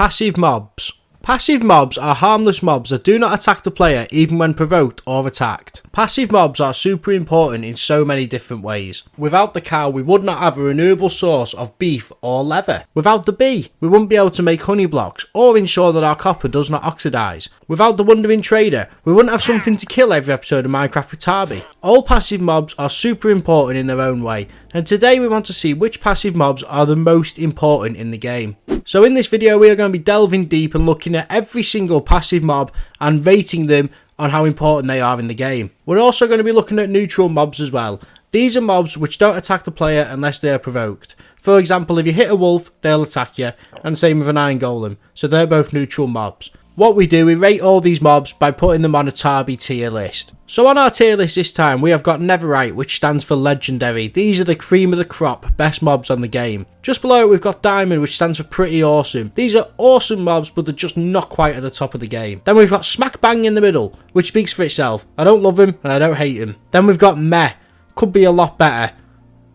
Passive mobs. Passive mobs are harmless mobs that do not attack the player even when provoked or attacked. Passive mobs are super important in so many different ways. Without the cow, we would not have a renewable source of beef or leather. Without the bee, we wouldn't be able to make honey blocks or ensure that our copper does not oxidise. Without the wandering trader, we wouldn't have something to kill every episode of Minecraft with Tarby. All passive mobs are super important in their own way, and today we want to see which passive mobs are the most important in the game. So in this video we are going to be delving deep and looking at every single passive mob and rating them on how important they are in the game. We're also going to be looking at neutral mobs as well. These are mobs which don't attack the player unless they are provoked. For example, if you hit a wolf, they'll attack you, and same with an iron golem, so they're both neutral mobs. What we do, we rate all these mobs by putting them on a Tarby tier list. So on our tier list this time, we have got Netherite, which stands for legendary. These are the cream of the crop, best mobs on the game. Just below it, we've got Diamond, which stands for pretty awesome. These are awesome mobs, but they're just not quite at the top of the game. Then we've got Smack Bang in the middle, which speaks for itself. I don't love him, and I don't hate him. Then we've got Meh. Could be a lot better.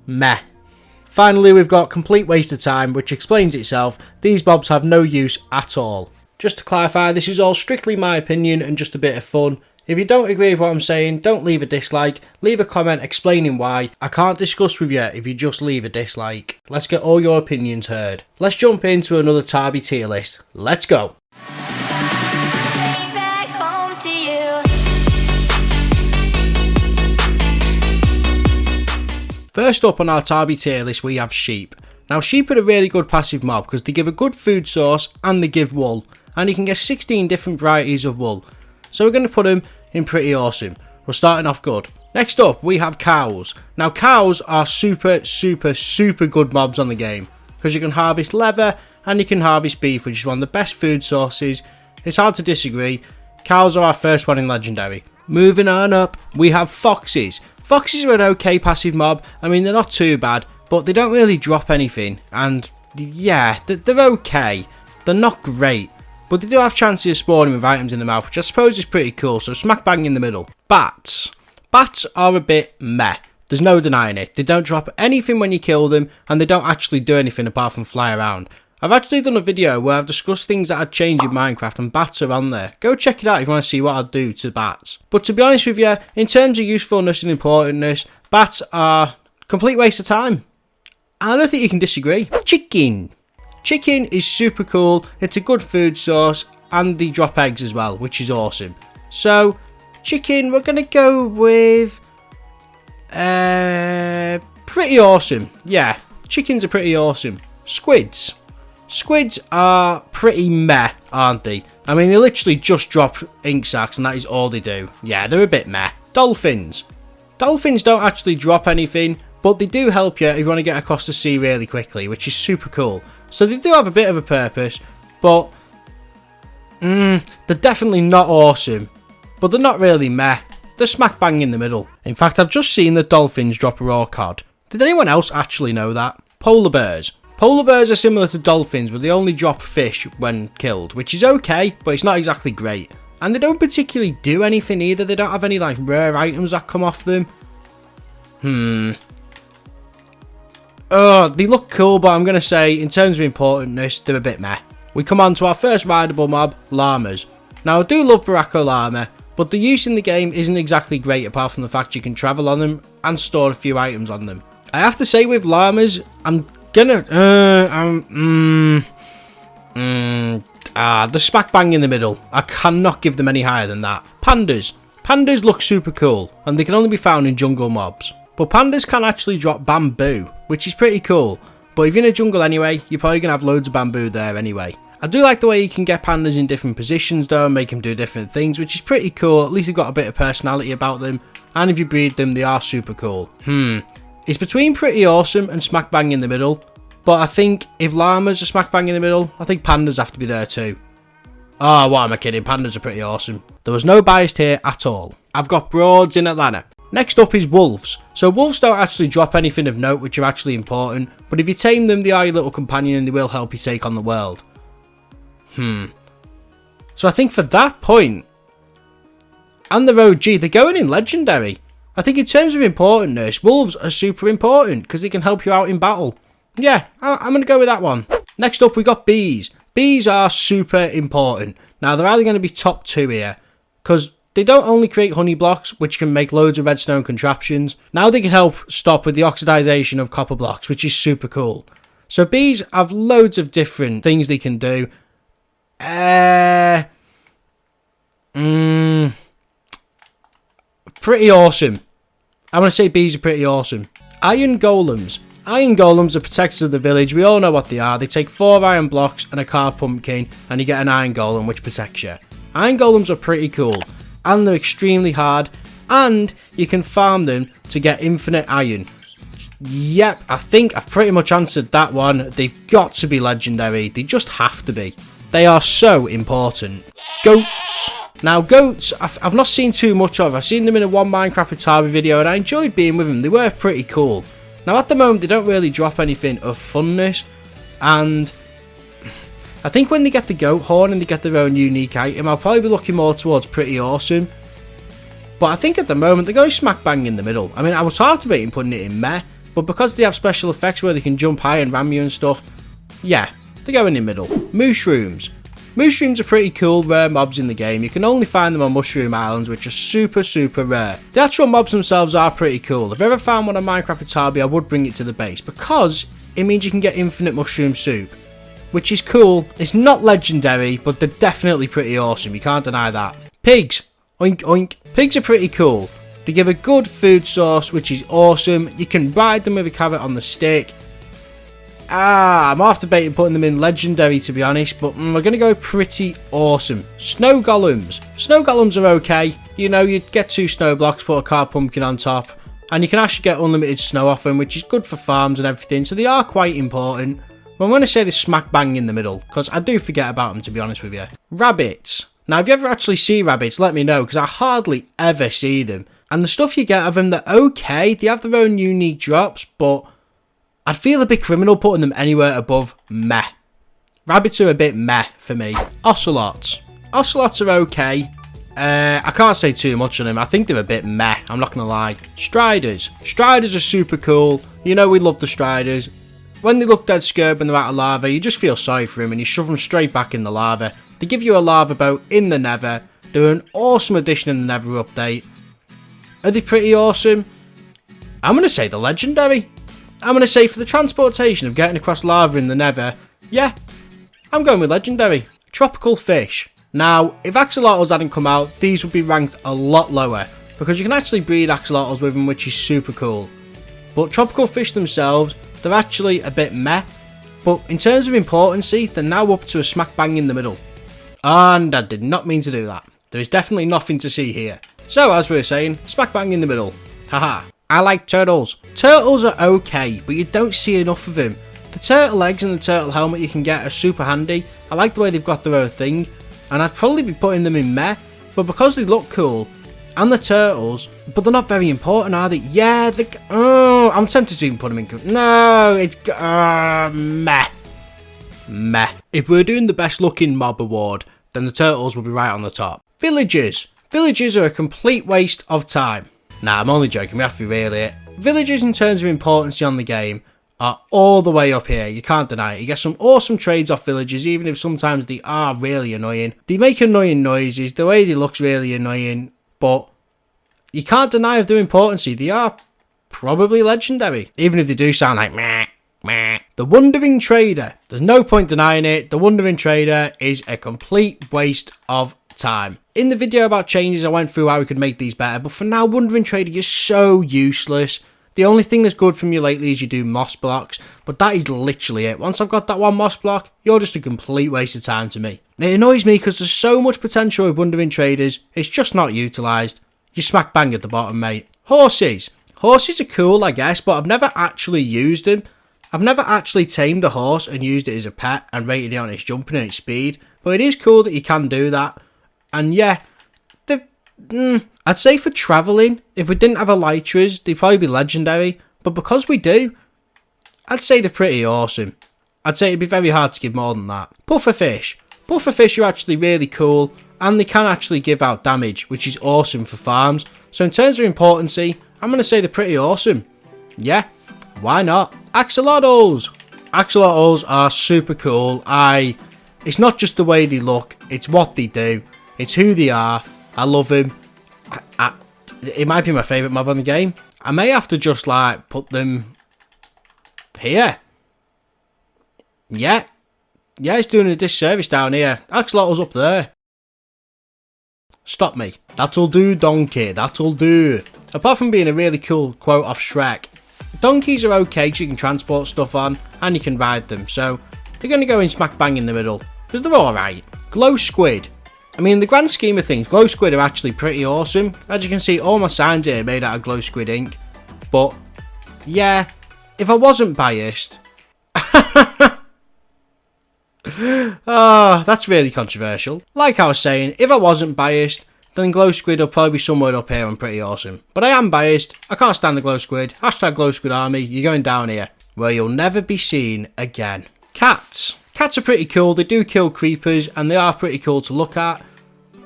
Meh. Finally, we've got Complete Waste of Time, which explains itself. These mobs have no use at all. Just to clarify, this is all strictly my opinion and just a bit of fun. If you don't agree with what I'm saying, don't leave a dislike. Leave a comment explaining why. I can't discuss with you if you just leave a dislike. Let's get all your opinions heard. Let's jump into another Tarby tier list. Let's go. First up on our Tarby tier list, we have sheep. Now, sheep are a really good passive mob because they give a good food source and they give wool. And you can get 16 different varieties of wool. So we're going to put them in pretty awesome. We're starting off good. Next up, we have cows. Now, cows are super good mobs on the game. Because you can harvest leather and you can harvest beef, which is one of the best food sources. It's hard to disagree. Cows are our first one in legendary. Moving on up, we have foxes. Foxes are an okay passive mob. I mean, they're not too bad, but they don't really drop anything. And yeah, they're okay. They're not great, but they do have chances of spawning with items in the mouth, which I suppose is pretty cool. So smack bang in the middle. Bats. Bats are a bit meh. There's no denying it. They don't drop anything when you kill them, and they don't actually do anything apart from fly around. I've actually done a video where I've discussed things that I'd change in Minecraft, and bats are on there. Go check it out if you want to see what I'd do to bats. But to be honest with you, in terms of usefulness and importantness, bats are a complete waste of time. I don't think you can disagree. Chicken. Chicken is super cool. It's a good food source, and they drop eggs as well, which is awesome. So, chicken, we're going to go with pretty awesome. Yeah, chickens are pretty awesome. Squids. Squids are pretty meh, aren't they? I mean, they literally just drop ink sacs and that is all they do. Yeah, they're a bit meh. Dolphins. Dolphins don't actually drop anything, but they do help you if you want to get across the sea really quickly, which is super cool. So they do have a bit of a purpose, but they're definitely not awesome. But they're not really meh. They're smack bang in the middle. In fact, I've just seen the dolphins drop raw cod. Did anyone else actually know that? Polar bears. Polar bears are similar to dolphins, but they only drop fish when killed, which is okay, but it's not exactly great. And they don't particularly do anything either. They don't have any like rare items that come off them. Oh, they look cool, but I'm going to say, in terms of importantness, they're a bit meh. We come on to our first rideable mob, llamas. Now, I do love Baracco Llama, but the use in the game isn't exactly great apart from the fact you can travel on them and store a few items on them. I have to say with llamas, I'm gonna the smack bang in the middle. I cannot give them any higher than that. Pandas. Pandas look super cool, and they can only be found in jungle mobs. But pandas can actually drop bamboo, which is pretty cool. But if you're in a jungle anyway, you're probably gonna have loads of bamboo there anyway. I do like the way you can get pandas in different positions though, and make them do different things, which is pretty cool. At least they've got a bit of personality about them, and if you breed them, they are super cool. It's between pretty awesome and smack bang in the middle, but I think if llamas are smack bang in the middle, I think pandas have to be there too. Oh, what am I kidding? Pandas are pretty awesome. There was no bias here at all. I've got broads in Atlanta. Next up is wolves. So wolves don't actually drop anything of note which are actually important, but if you tame them, they are your little companion and they will help you take on the world. So I think for that point, and the OG, they're going in legendary. I think in terms of importantness, wolves are super important because they can help you out in battle. Yeah, I'm going to go with that one. Next up, we got bees. Bees are super important. Now, they're either going to be top 2 here, because they don't only create honey blocks, which can make loads of redstone contraptions. Now they can help stop with the oxidization of copper blocks, which is super cool. So bees have loads of different things they can do. Pretty awesome. I'm going to say bees are pretty awesome. Iron golems. Iron golems are protectors of the village. We all know what they are. They take 4 iron blocks and a carved pumpkin, and you get an iron golem, which protects you. Iron golems are pretty cool, and they're extremely hard, and you can farm them to get infinite iron. Yep, I think I've pretty much answered that one. They've got to be legendary. They just have to be. They are so important. Goats. Now, goats, I've not seen too much of. I've seen them in a One Minecraft with Tarby video, and I enjoyed being with them. They were pretty cool. Now, at the moment, they don't really drop anything of funness, and I think when they get the goat horn and they get their own unique item, I'll probably be looking more towards pretty awesome. But I think at the moment, they're going smack bang in the middle. I mean, I was hard debating putting it in meh, but because they have special effects where they can jump high and ram you and stuff, yeah, they're going in middle. Mushrooms. Mushrooms are pretty cool, rare mobs in the game. You can only find them on Mushroom Islands, which are super, super rare. The actual mobs themselves are pretty cool. If I ever found one on Minecraft with Tarby, I would bring it to the base, because it means you can get infinite mushroom soup, which is cool. It's not legendary, but they're definitely pretty awesome. You can't deny that. Pigs. Oink, oink. Pigs are pretty cool. They give a good food source, which is awesome. You can ride them with a carrot on the stick. I'm half debating putting them in legendary, to be honest, but we're going to go pretty awesome. Snow golems. Snow golems are okay. You know, you get 2 snow blocks, put a carved pumpkin on top, and you can actually get unlimited snow off them, which is good for farms and everything, so they are quite important. But I'm going to say they're smack bang in the middle, because I do forget about them, to be honest with you. Rabbits. Now, if you ever actually see rabbits, let me know, because I hardly ever see them. And the stuff you get of them, they're okay. They have their own unique drops, but I'd feel a bit criminal putting them anywhere above meh. Rabbits are a bit meh for me. Ocelots. Ocelots are okay. I can't say too much on them. I think they're a bit meh, I'm not going to lie. Striders. Striders are super cool. You know we love the Striders. When they look dead scared when they're out of lava, you just feel sorry for them and you shove them straight back in the lava. They give you a lava boat in the Nether. They're an awesome addition in the Nether update. Are they pretty awesome? I'm going to say they're legendary. I'm going to say for the transportation of getting across lava in the Nether, yeah, I'm going with legendary. Tropical fish. Now, if axolotls hadn't come out, these would be ranked a lot lower, because you can actually breed axolotls with them, which is super cool. But tropical fish themselves, they're actually a bit meh, but in terms of importancy, they're now up to a smack bang in the middle. And I did not mean to do that. There is definitely nothing to see here. So, as we were saying, smack bang in the middle. Haha. I like turtles. Turtles are okay, but you don't see enough of them. The turtle eggs and the turtle helmet you can get are super handy. I like the way they've got their own thing, and I'd probably be putting them in meh, but because they look cool, and the turtles, but they're not very important, are they? Yeah, I'm tempted to even put them in. No, it's meh. Meh. If we're doing the best looking mob award, then the turtles will be right on the top. Villagers. Villagers are a complete waste of time. Nah, I'm only joking, we have to be real here. Villagers in terms of importance on the game are all the way up here, you can't deny it. You get some awesome trades off villagers, even if sometimes they are really annoying. They make annoying noises, the way they look's really annoying, but you can't deny of their importance. They are probably legendary, even if they do sound like meh, meh. The Wandering Trader, there's no point denying it, the Wandering Trader is a complete waste of time. In the video about changes, I went through how we could make these better, but for now, Wandering Trader is so useless. The only thing that's good from you lately is you do moss blocks, but that is literally it. Once I've got that one moss block, you're just a complete waste of time to me. It annoys me because there's so much potential with Wandering Traders, it's just not utilised. You smack bang at the bottom, mate. Horses. Horses are cool, I guess, but I've never actually used them. I've never actually tamed a horse and used it as a pet and rated it on its jumping and its speed, but it is cool that you can do that. And yeah, I'd say for travelling, if we didn't have elytras, they'd probably be legendary. But because we do, I'd say they're pretty awesome. I'd say it'd be very hard to give more than that. Pufferfish. Pufferfish are actually really cool, and they can actually give out damage, which is awesome for farms. So in terms of importancy, I'm going to say they're pretty awesome. Yeah, why not? Axolotls. Axolotls are super cool. I It's not just the way they look, it's what they do. It's who they are. I love them. It might be my favourite mob on the game. I may have to just like put them here. Yeah, it's doing a disservice down here. Ocelots up there. Stop me. That'll do, donkey. That'll do. Apart from being a really cool quote off Shrek, donkeys are okay because you can transport stuff on and you can ride them. So they're going to go in smack bang in the middle because they're alright. Glow Squid. I mean, in the grand scheme of things, Glow Squid are actually pretty awesome. As you can see, all my signs here are made out of Glow Squid ink. But, yeah, if I wasn't biased... that's really controversial. Like I was saying, if I wasn't biased, then Glow Squid will probably be somewhere up here and pretty awesome. But I am biased. I can't stand the Glow Squid. Hashtag Glow Squid Army. You're going down here, where you'll never be seen again. Cats. Cats are pretty cool. They do kill creepers, and they are pretty cool to look at.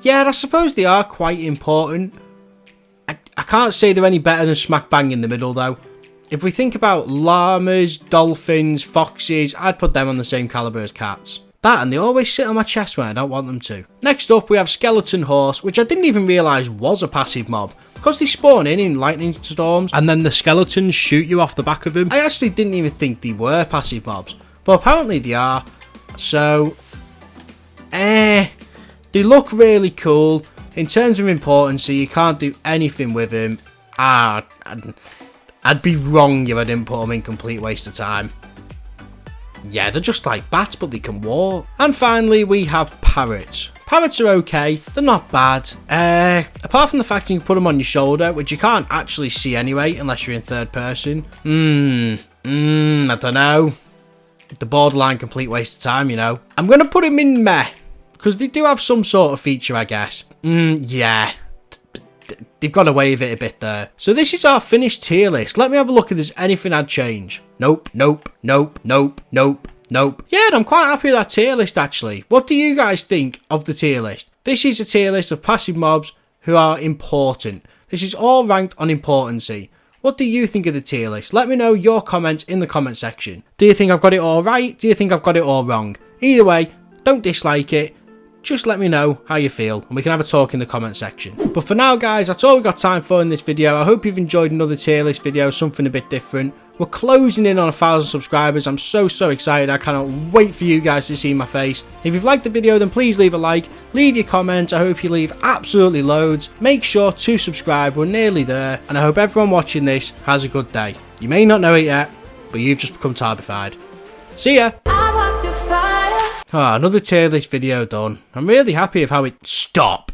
Yeah, I suppose they are quite important. I can't say they're any better than smack bang in the middle, though. If we think about llamas, dolphins, foxes, I'd put them on the same caliber as cats. That, and they always sit on my chest when I don't want them to. Next up, we have Skeleton Horse, which I didn't even realise was a passive mob. Because they spawn in lightning storms, and then the skeletons shoot you off the back of them. I actually didn't even think they were passive mobs. But apparently they are. So, they look really cool. In terms of importance, you can't do anything with them. I'd be wrong if I didn't put them in complete waste of time. Yeah, they're just like bats, but they can walk. And finally, we have Parrots. Parrots are okay. They're not bad. Apart from the fact you can put them on your shoulder, which you can't actually see anyway, unless you're in third person. I don't know. The borderline complete waste of time, you know. I'm going to put him in meh, because they do have some sort of feature, I guess. Yeah. They've got away with it a bit there. So this is our finished tier list. Let me have a look if there's anything I'd change. Nope. Yeah, and I'm quite happy with that tier list, actually. What do you guys think of the tier list? This is a tier list of passive mobs who are important. This is all ranked on importancy. What do you think of the tier list? Let me know your comments in the comment section. Do you think I've got it all right? Do you think I've got it all wrong? Either way, don't dislike it. Just let me know how you feel and we can have a talk in the comment section. But for now, guys, that's all we've got time for in this video. I hope you've enjoyed another tier list video, something a bit different. We're closing in on 1,000 subscribers. I'm so excited. I cannot wait for you guys to see my face. If you've liked the video, then please leave a like, leave your comments. I hope you leave absolutely loads. Make sure to subscribe. We're nearly there. And I hope everyone watching this has a good day. You may not know it yet, but you've just become Tarbyfied. See ya! Another tier list video done. I'm really happy with how it... Stop!